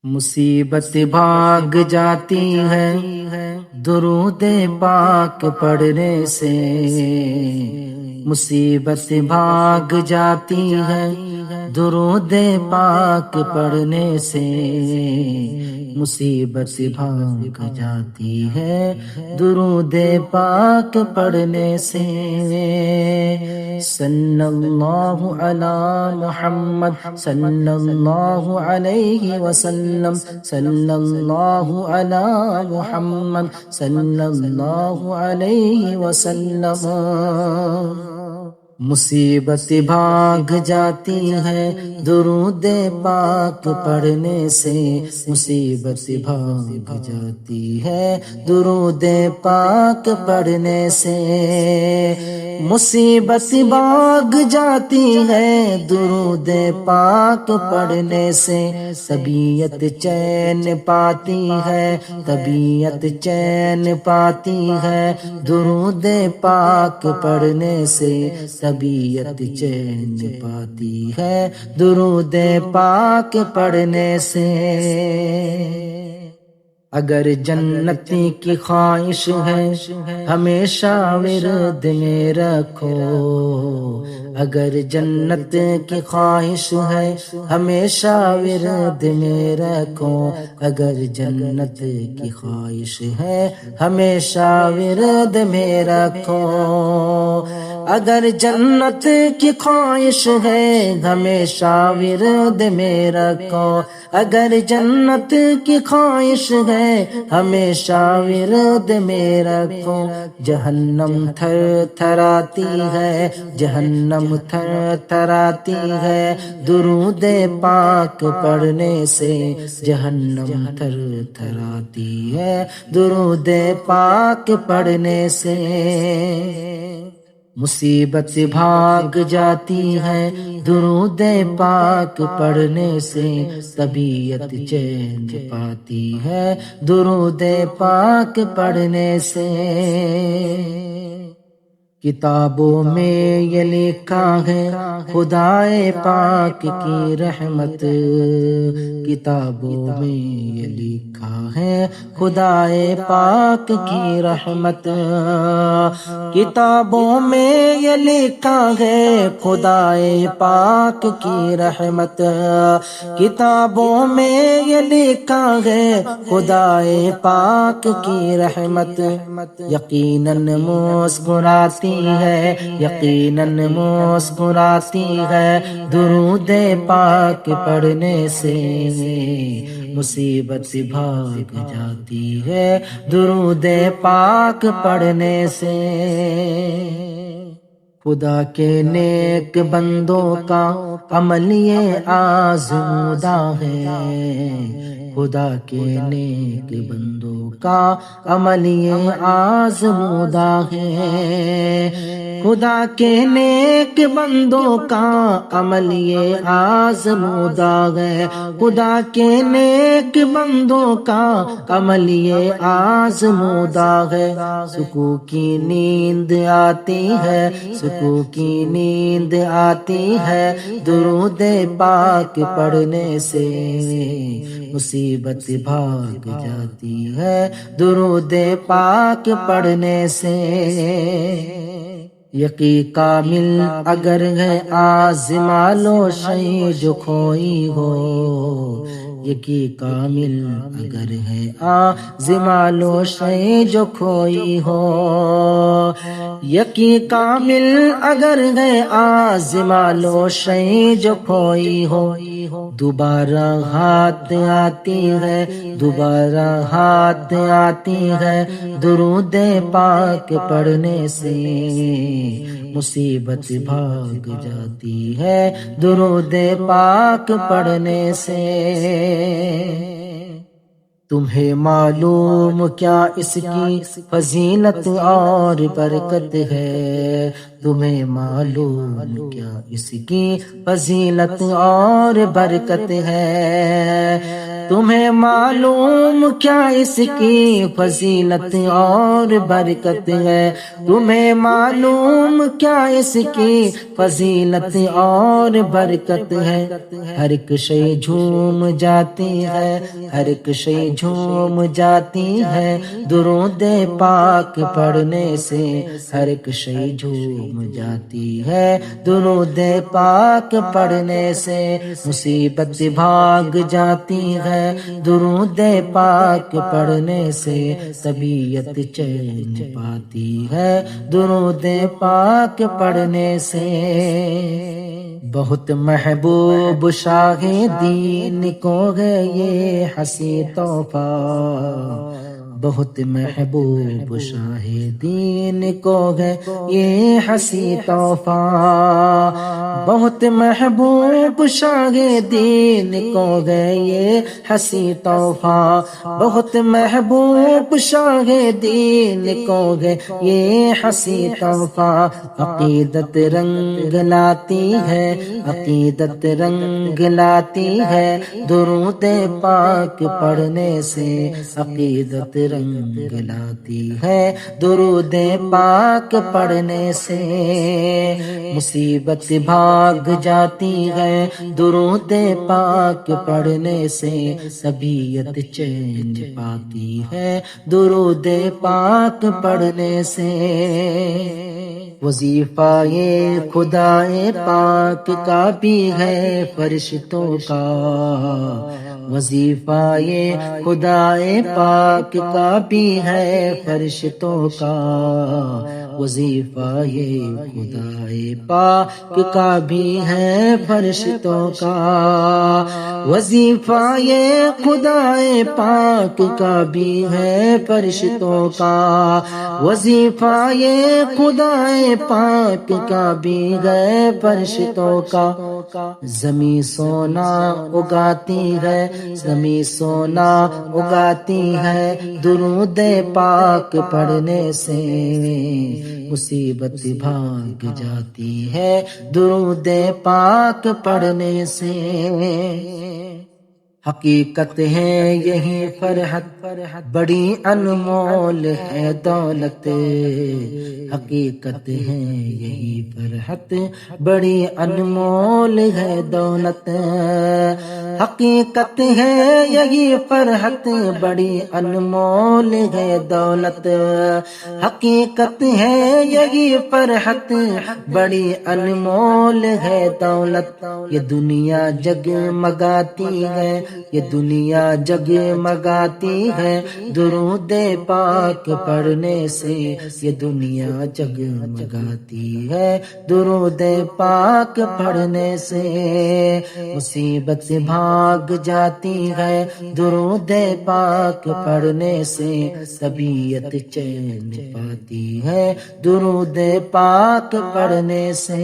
مصیبت بھاگ جاتی ہے درود پاک پڑھنے سے، مصیبت بھاگ جاتی ہے درود پاک پڑھنے سے، مصیبت بھاگ جاتی ہے درود پاک پڑھنے سے۔ صلی اللہ علی محمد صلی اللہ علیہ وسلم، صلی اللہ علی محمد صلی اللہ علیہ وسلم۔ مصیبت بھاگ جاتی ہے درود پاک پڑھنے سے، مصیبت بھاگ جاتی ہے درود پاک پڑھنے سے، مصیبت بھاگ جاتی ہے درود پاک پڑھنے سے، طبیعت چین پاتی ہے، طبیعت چین پاتی ہے درود پاک پڑھنے سے، طبیعت چین پاتی ہے درود پاک پڑھنے سے۔ اگر جنت کی خواہش ہے ہمیشہ ورد میں رکھو، اگر جنت کی خواہش ہے ہمیشہ ورد میں رکھو، اگر جنت کی خواہش ہے ہمیشہ ورد میں رکھو، اگر جنت کی خواہش ہے ہمیشہ ورد میں رکھو، اگر جنت کی خواہش ہے ہمیشہ ورد میں رکھو، جہنم تھر تھراتی ہے، جہنم تھر تھراتی ہے درود پاک پڑھنے سے، جہنم تھر تھراتی ہے درود پاک پڑھنے سے۔ مصیبت بھاگ جاتی ہے درود پاک پڑھنے سے، طبیعت چین پاتی ہے درود پاک پڑھنے سے۔ کتابوں میں یہ لکھا ہے خدائے پاک کی رحمت، کتابوں میں یہ لکھا ہے خدائے پاک کی رحمت، کتابوں میں یہ لکھا ہے خدائے پاک کی رحمت، کتابوں میں یہ لکھا ہے خدائے پاک کی رحمت، یقیناً مسکراتی ہے، یقیناً مسکراتی ہے درود پاک پڑھنے سے، مصیبت بھاگ جاتی ہے درود پاک پڑھنے سے۔ خدا کے نیک بندوں کا عمل یہ آزمودہ ہے، خدا کے نیک بندوں کا عمل یہ آزمودہ ہے، خدا کے نیک بندوں کا عمل یہ آزمودہ ہے، خدا کے نیک بندوں کا عمل یہ آزمودہ ہے، سکون کی نیند آتی ہے، سکون کی نیند آتی ہے درود پاک پڑھنے سے، مصیبت بھاگ جاتی ہے درود پاک پڑھنے سے۔ یقین کامل اگر ہے آزما لو شے جو کھوئی ہو، یقین کامل اگر ہے آزما لو شے جو کھوئی ہو، یقین کامل اگر ہے آزما لو شے جو کھوئی ہو، دوبارہ ہاتھ آتی ہے، دوبارہ ہاتھ آتی ہے درود پاک پڑھنے سے، مصیبت بھاگ جاتی ہے درود پاک پڑھنے سے۔ تمہیں معلوم کیا اس کی فضیلت اور برکت ہے، تمہیں معلوم کیا اس کی فضیلت اور برکت ہے، تمہیں معلوم کیا اس کی فضیلت اور برکت ہے، تمہیں معلوم کیا اس کی فضیلت اور برکت ہے۔ ہر ایک شے جھوم جاتی ہے، ہر ایک شے جھوم جاتی ہے، درود پاک پڑھنے سے ہر ایک شے جھوم جاتی ہے، درود پاک پڑھنے سے مصیبت بھاگ جاتی ہے، درود پاک پڑھنے سے طبیعت چین پاتی ہے، درود پاک پڑھنے سے۔ بہت محبوب شاہ دین کو ہے یہ حسین تحفہ، بہت محبوب شاہ دین کو ہے یہ حسین تحفہ، بہت محبوب شاہ دین کو ہے یہ حسین تحفہ، بہت محبوب شاہ دین کو ہے یہ حسین تحفہ۔ عقیدت رنگ لاتی ہے، عقیدت رنگ لاتی ہے، درود پاک پڑھنے سے عقیدت رنگ لاتی ہے، درود پاک پڑھنے سے مصیبت بھاگ جاتی ہے، درود پاک پڑھنے سے طبیعت چین پاتی ہے، درود پاک پڑھنے سے۔ وظیفہ یہ خدا پاک کا بھی ہے فرشتوں کا، وظیفہ یہ خدا پاک کا بھی ہے فرشتوں کا، وظیفہ یہ خدا پاک کا بھی ہے فرشتوں کا، وظیفہ یہ خدا پاک کا بھی ہے فرشتوں کا، وظیفہ یہ خدا پاک کا بھی ہے فرشتوں کا۔ زمیں سونا اگاتی ہے، زمیں سونا اگاتی ہے، درود پاک پڑھنے سے مصیبت بھاگ جاتی ہے، درود پاک پڑھنے سے۔ حقیقت ہے یہی فرحت بڑی انمول ہے دولت، حقیقت ہے یہی فرحت بڑی انمول ہے دولت، حقیقت ہے یہی فرحت بڑی انمول ہے دولت، حقیقت ہے یہی فرحت بڑی انمول ہے دولت۔ یہ دنیا جگمگاتی ہے، یہ دنیا جگمگاتی ہے، درود پاک پڑھنے سے یہ دنیا جگمگاتی ہے، درود پاک پڑھنے سے مصیبت بھاگ جاتی ہے، درود پاک پڑھنے سے طبیعت چین پاتی ہے، درود پاک پڑھنے سے۔